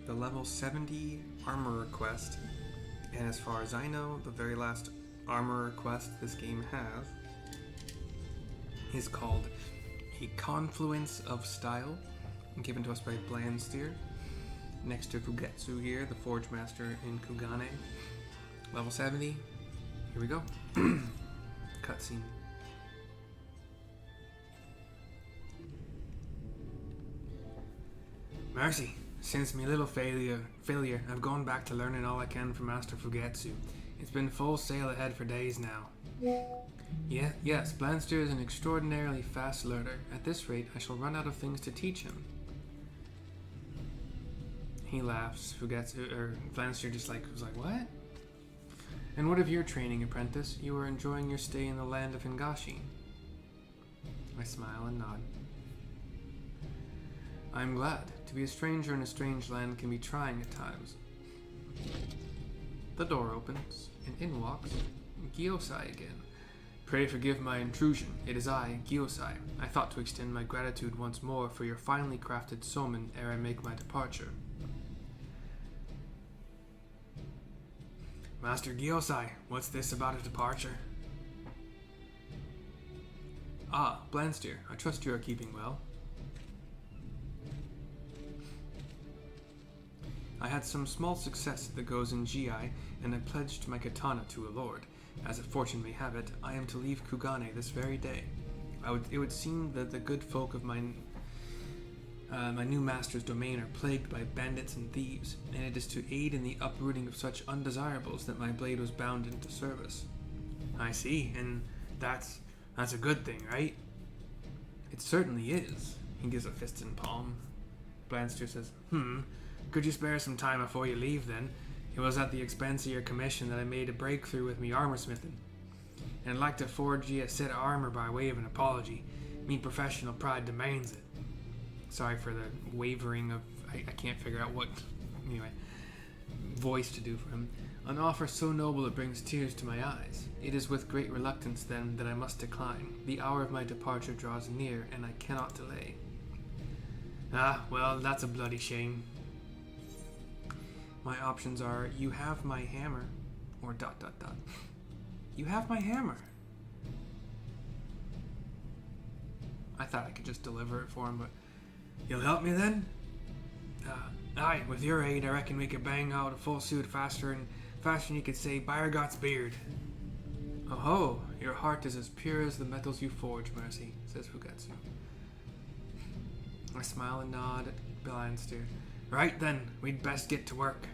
the level 70 armor quest. And as far as I know, the very last armor quest this game has is called a Confluence of Style, given to us by Blanstyr, next to Fugetsu here, the Forge Master in Kugane. Level 70. Here we go. Cutscene. Mercy, since my little failure, I've gone back to learning all I can from Master Fugetsu. It's been full sail ahead for days now. Yes, Blanstyr is an extraordinarily fast learner. At this rate, I shall run out of things to teach him. He laughs. Blanstyr just was like, what? And what of your training, apprentice? You are enjoying your stay in the land of Hingashi. I smile and nod. I'm glad. To be a stranger in a strange land can be trying at times. The door opens, and in walks Gyokei again. Pray forgive my intrusion. It is I, Gyokei. I thought to extend my gratitude once more for your finely crafted somen ere I make my departure. Master Gyokei, what's this about a departure? Ah, Blanstyr, I trust you are keeping well. I had some small success at the Gozen Gi, and I pledged my katana to a lord. As it fortune may have it, I am to leave Kugane this very day. It would seem that the good folk of my new master's domain are plagued by bandits and thieves, and it is to aid in the uprooting of such undesirables that my blade was bound into service. I see, and that's a good thing, right? It certainly is. He gives a fist and palm. Blanstyr says, Could you spare some time before you leave, then? It was at the expense of your commission that I made a breakthrough with me armorsmithing. And I'd like to forge ye a set of armor by way of an apology. Me professional pride demands it. Sorry for the wavering of... I can't figure out what... Anyway. Voice to do for him. An offer so noble it brings tears to my eyes. It is with great reluctance, then, that I must decline. The hour of my departure draws near, and I cannot delay. Ah, well, that's a bloody shame. My options are, you have my hammer, or ... You have my hammer. I thought I could just deliver it for him, but... You'll help me then? Aye, with your aid, I reckon we could bang out a full suit faster than you could say Bayergot's beard. Oh ho, your heart is as pure as the metals you forge, Mercy, says Fugetsu. I smile and nod at Blanstyr. Right then, we'd best get to work.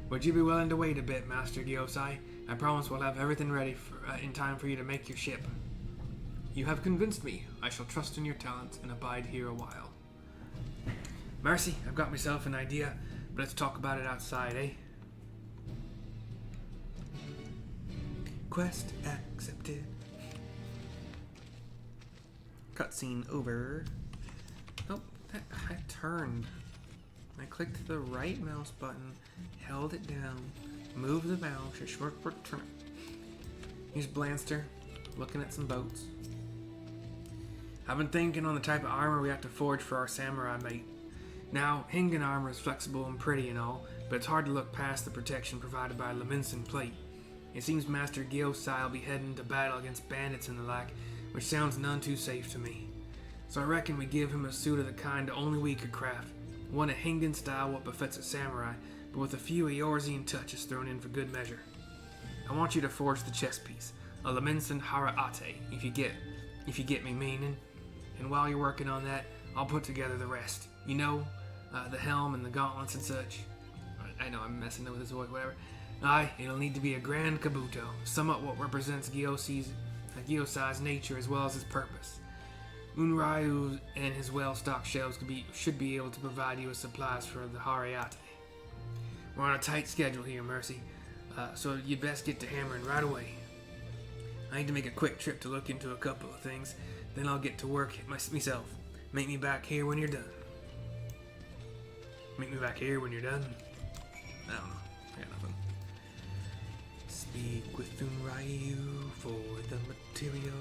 Would you be willing to wait a bit, Master Gyokei? I promise we'll have everything ready in time for you to make your ship. You have convinced me. I shall trust in your talents and abide here a while. Mercy, I've got myself an idea, but let's talk about it outside, eh? Quest accepted. Cutscene over. Oh, I turned. I clicked the right mouse button, held it down, moved the mouse, and short for turn. Here's Blanstyr, looking at some boats. I've been thinking on the type of armor we have to forge for our samurai mate. Now, Hingan armor is flexible and pretty and all, but it's hard to look past the protection provided by Laminson plate. It seems Master Gyokei will be heading to battle against bandits and the like, which sounds none too safe to me. So I reckon we give him a suit of the kind only we could craft. One a Hingan style what befits a samurai, but with a few Eorzean touches thrown in for good measure. I want you to forge the chest piece, a Laminson Hara-Ate, if you get me meaning. And while you're working on that, I'll put together the rest. You know, the helm and the gauntlets and such. I know I'm messing up with his voice, whatever. Aye, it'll need to be a grand kabuto, somewhat what represents Gyokei's nature as well as his purpose. Unryu and his well-stocked shelves should be able to provide you with supplies for the Hara-Ate. We're on a tight schedule here, Mercy, so you'd best get to hammering right away. I need to make a quick trip to look into a couple of things, then I'll get to work myself. Meet me back here when you're done. Meet me back here when you're done? I don't know. I got nothing. Speak with Unryu for the materials.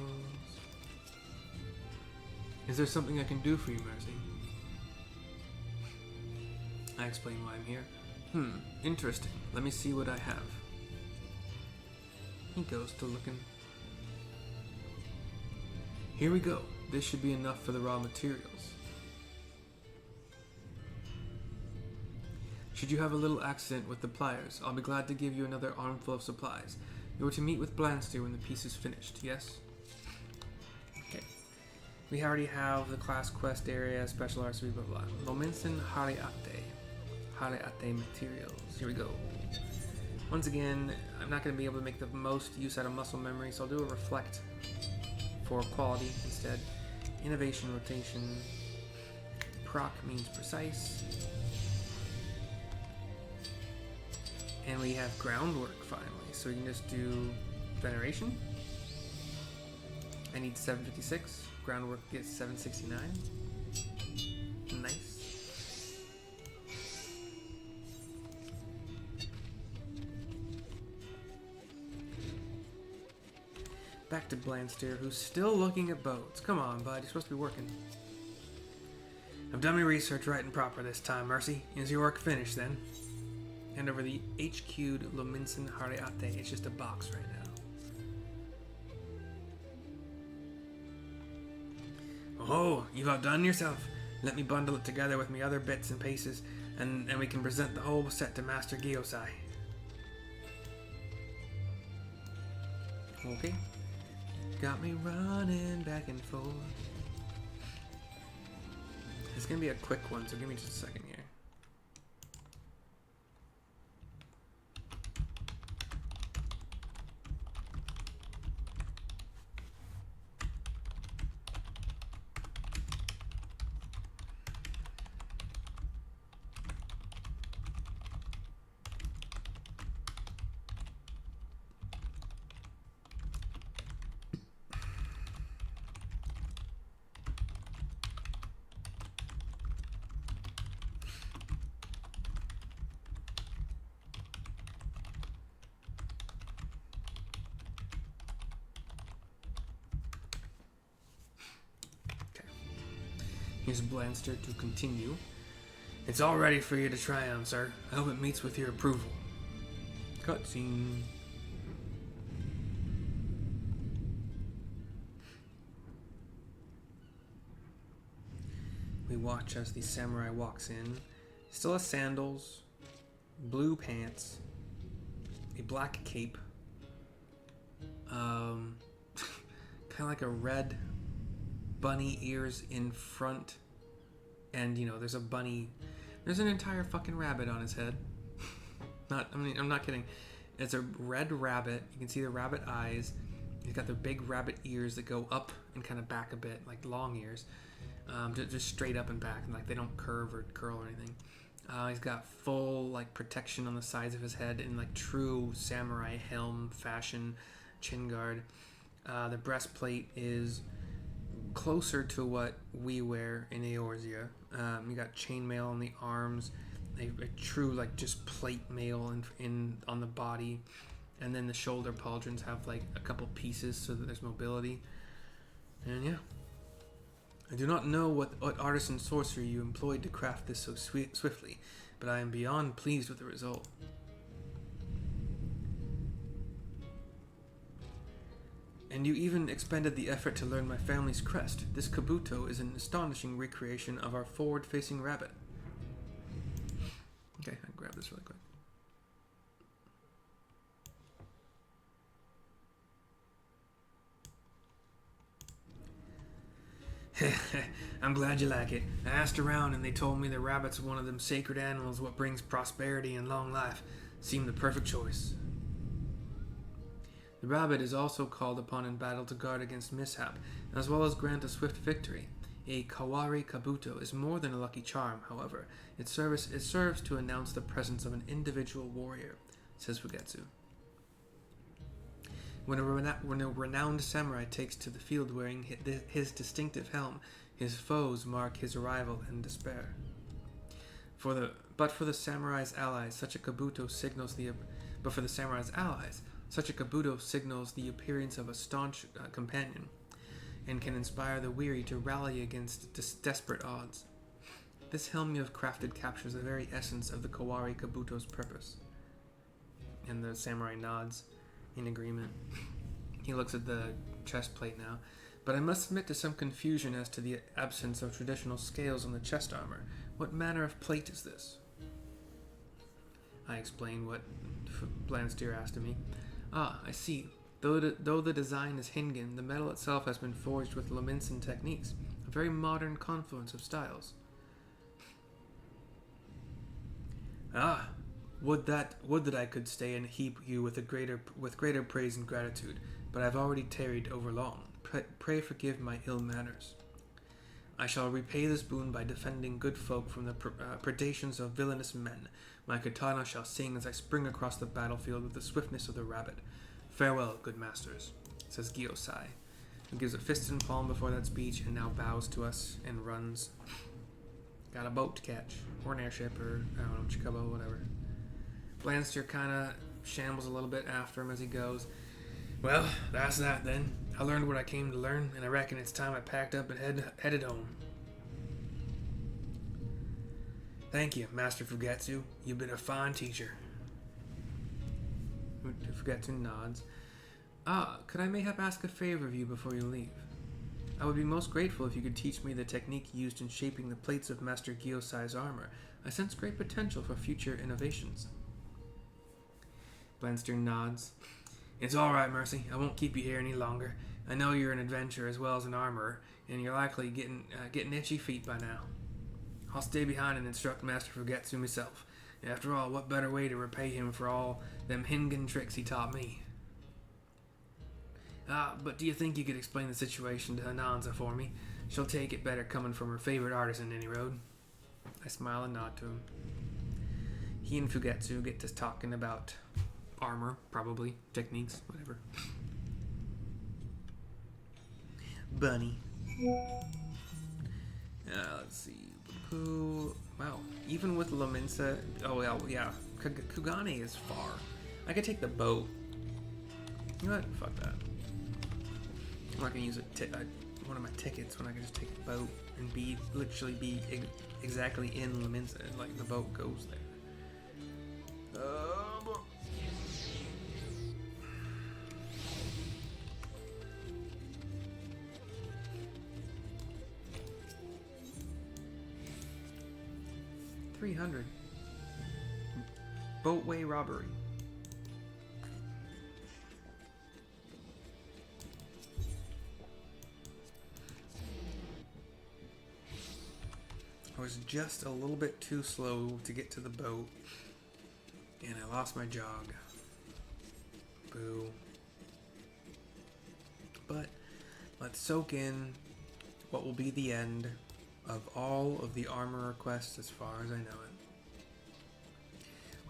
Is there something I can do for you, Mercy? I explain why I'm here. Interesting. Let me see what I have. He goes to looking. Here we go. This should be enough for the raw materials. Should you have a little accident with the pliers, I'll be glad to give you another armful of supplies. You are to meet with Blanstyr when the piece is finished, yes? Okay. We already have the class quest area, special arts, blah blah blah. Lominsen Hariate. Hariate materials. Here we go. Once again, I'm not going to be able to make the most use out of muscle memory, so I'll do a reflect for quality instead. Innovation, rotation. Proc means precise. And we have groundwork finally, so we can just do veneration. I need 756. Groundwork gets 769. Nice. Back to Blanstyr, who's still looking at boats. Come on, bud, you're supposed to be working. I've done my research right and proper this time, Mercy. Is your work finished then? Hand over the HQ'd Lominsen Hariate. It's just a box right now. Oh, you've outdone yourself. Let me bundle it together with me other bits and pieces, and we can present the whole set to Master Gyokei. Okay. Got me running back and forth. It's gonna be a quick one, so give me just a second here. Here's Blanstyr to continue. It's all ready for you to try on, sir. I hope it meets with your approval. Cutscene. We watch as the samurai walks in. Still has sandals, blue pants, a black cape, kind of like a red bunny ears in front, and there's a bunny. There's an entire fucking rabbit on his head. I'm not kidding. It's a red rabbit. You can see the rabbit eyes. He's got the big rabbit ears that go up and kind of back a bit, like long ears, just straight up and back, and like they don't curve or curl or anything. He's got full like protection on the sides of his head in like true samurai helm fashion, chin guard. The breastplate is closer to what we wear in Eorzea. You got chainmail on the arms, a true like just plate mail in on the body, and then the shoulder pauldrons have like a couple pieces so that there's mobility. And yeah, I do not know what artisan sorcery you employed to craft this so swiftly, but I am beyond pleased with the result. And you even expended the effort to learn my family's crest. This kabuto is an astonishing recreation of our forward-facing rabbit. Okay, I can grab this really quick. I'm glad you like it. I asked around and they told me the rabbit's one of them sacred animals what brings prosperity and long life. Seemed the perfect choice. The rabbit is also called upon in battle to guard against mishap, as well as grant a swift victory. A Kawari Kabuto is more than a lucky charm, however. It serves to announce the presence of an individual warrior, says Fugetsu. When a renowned samurai takes to the field wearing his distinctive helm, his foes mark his arrival in despair. But for the samurai's allies, such a kabuto signals the appearance of a staunch companion, and can inspire the weary to rally against desperate odds. This helm you have crafted captures the very essence of the Kawari Kabuto's purpose. And the samurai nods in agreement. He looks at the chest plate now. But I must admit to some confusion as to the absence of traditional scales on the chest armor. What manner of plate is this? I explained what Blanstyr asked of me. Ah, I see. Though the design is Hingen, the metal itself has been forged with Lominsan techniques. A very modern confluence of styles. Ah, would that I could stay and heap you with greater praise and gratitude, but I've already tarried over long. Pray forgive my ill manners. I shall repay this boon by defending good folk from the predations of villainous men. My katana shall sing as I spring across the battlefield with the swiftness of the rabbit. Farewell, good masters, says Gyokei, who gives a fist and palm before that speech and now bows to us and runs. Got a boat to catch, or an airship, or, I don't know, Chocobo, whatever. Blanstyr kind of shambles a little bit after him as he goes. Well, that's that then. I learned what I came to learn, and I reckon it's time I packed up and headed home. Thank you, Master Fugetsu. You've been a fine teacher. Fugetsu nods. Ah, could I mayhap ask a favor of you before you leave? I would be most grateful if you could teach me the technique used in shaping the plates of Master Gyokei's armor. I sense great potential for future innovations. Blanstyr nods. It's all right, Mercy. I won't keep you here any longer. I know you're an adventurer as well as an armorer, and you're likely getting itchy feet by now. I'll stay behind and instruct Master Fugetsu myself. After all, what better way to repay him for all them Hingen tricks he taught me? But do you think you could explain the situation to Hananza for me? She'll take it better coming from her favorite artisan any road. I smile and nod to him. He and Fugetsu get to talking about armor, probably, techniques, whatever. Bunny. Let's see. Who? Wow. Even with Lominsa. Oh, well, yeah. Kugane is far. I could take the boat. You know what? Fuck that. I'm not gonna use one of my tickets when I can just take a boat and literally be exactly in Lominsa. Like the boat goes there. 300. Boatway robbery. I was just a little bit too slow to get to the boat, and I lost my jog. Boo. But let's soak in what will be the end of all of the armor quests as far as I know it.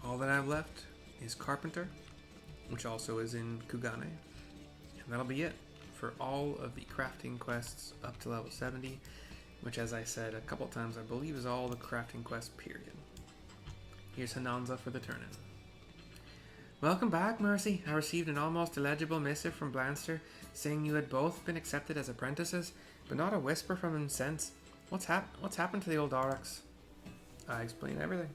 All that I've left is Carpenter, which also is in Kugane, and that'll be it for all of the crafting quests up to level 70, which, as I said a couple times, I believe is all the crafting quests, period. Here's Hananza for the turn-in. Welcome back, Mercy. I received an almost illegible missive from Blanstyr saying you had both been accepted as apprentices, but not a whisper from him since. What's happened to the old Aurochs? I explain everything.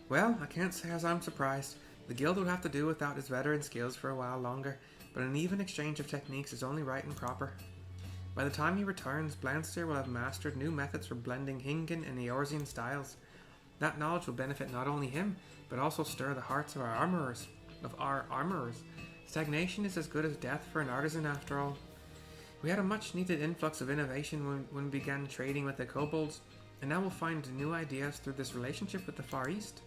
Well, I can't say as I'm surprised. The guild would have to do without his veteran skills for a while longer, but an even exchange of techniques is only right and proper. By the time he returns, Blanstyr will have mastered new methods for blending Hingen and Eorzean styles. That knowledge will benefit not only him, but also stir the hearts of our armorers. Stagnation is as good as death for an artisan, after all. We had a much-needed influx of innovation when we began trading with the kobolds, and now we'll find new ideas through this relationship with the Far East.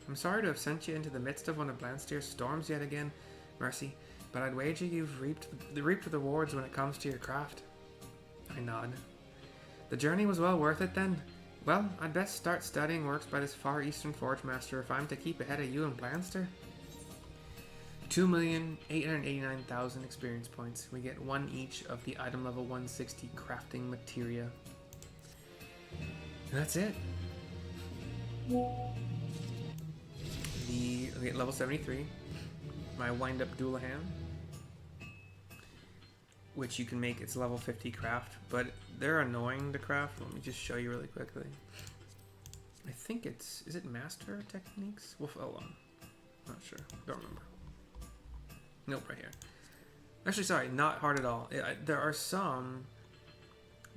I'm sorry to have sent you into the midst of one of Blanstyr's storms yet again, Mercy, but I'd wager you've reaped the rewards when it comes to your craft. I nod. The journey was well worth it then? Well, I'd best start studying works by this Far Eastern Forge Master if I'm to keep ahead of you and Blanstyr. 2,889,000 experience points. We get one each of the item level 160 crafting materia. And that's it. We get level 73. My wind-up Doulahan. which you can make. It's level 50 craft, but they're annoying to craft. Let me just show you really quickly. I think it's, is it master techniques? Well, hold on. Not sure. Don't remember. Nope, right here. Actually, sorry, not hard at all. There are some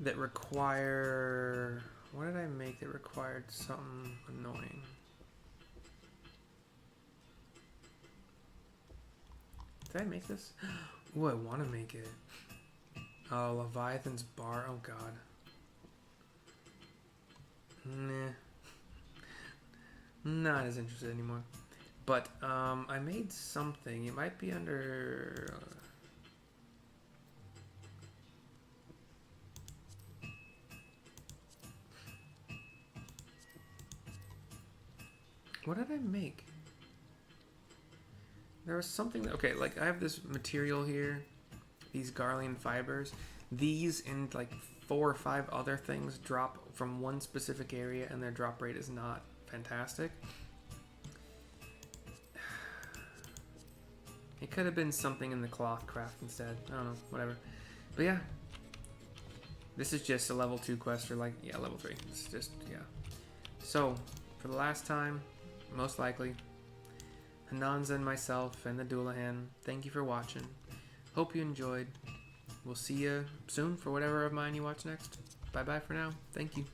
that require... What did I make that required something annoying? Did I make this? Ooh, I want to make it. Oh, Leviathan's bar. Oh, God. Nah. Not as interested anymore. But I made something. It might be under... What did I make? There was something that... Okay, like I have this material here. These Garlean fibers. These and like 4 or 5 other things drop from one specific area and their drop rate is not fantastic. It could have been something in the cloth craft instead. I don't know, whatever. But yeah. This is just a level 2 quest, or like, yeah, level 3. It's just, yeah. So, for the last time, most likely, Hananza and myself and the Doulahan, thank you for watching. Hope you enjoyed. We'll see you soon for whatever of mine you watch next. Bye-bye for now. Thank you.